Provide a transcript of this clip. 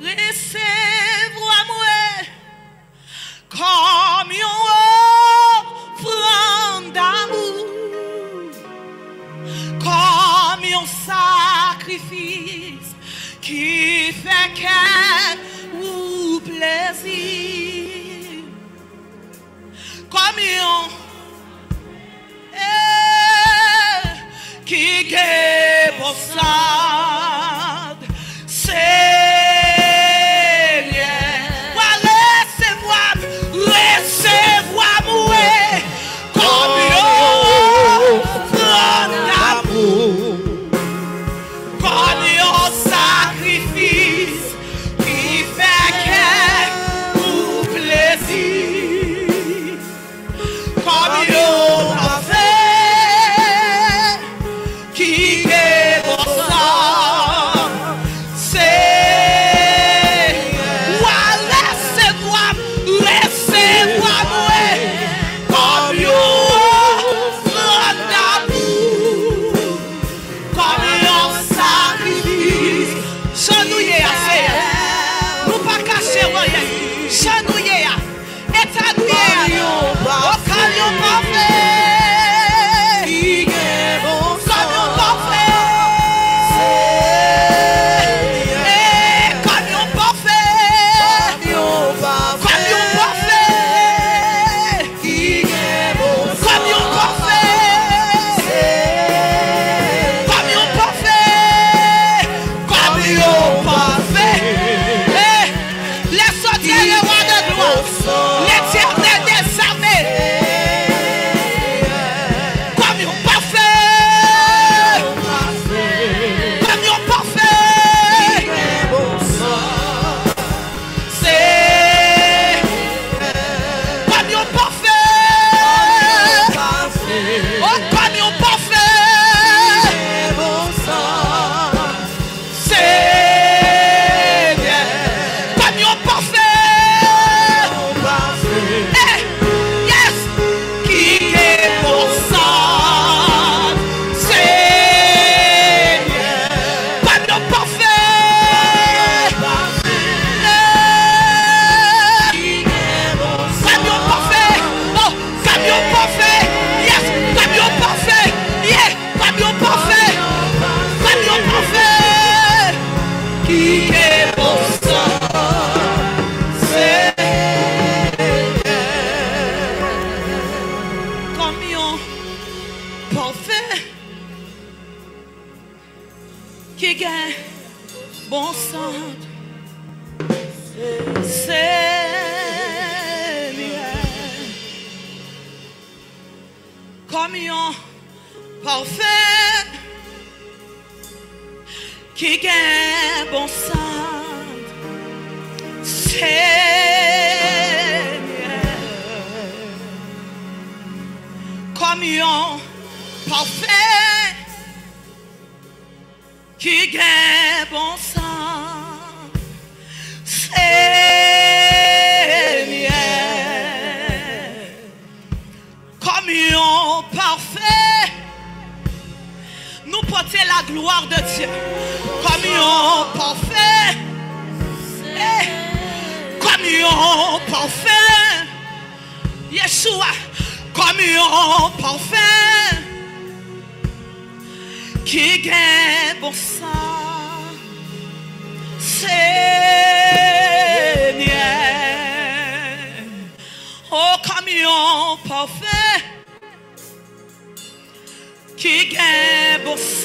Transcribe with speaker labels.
Speaker 1: Resevwa Mwen comme une offrande d'amour, comme un sacrifice qui fait qu'elle ou plaisir, comme un qui est pour ça, Seigneur, Resevwa Mwen comme une offrande d'amour, comme un sacrifice qui fait qu'elle ou plaisir, comme un parfait qui est pour ça. Qui gagne bon sang, Seigneur, comme un parfait qui gagne bon sang, Seigneur, comme un parfait qui gagne bon sang, Seigneur, comme un parfait, nous porter la gloire de Dieu, comme un parfait, comme un parfait, Yeshua, comme un parfait, qui gagne bon sang, Seigneur, oh camion parfait, qui gagne bon sang.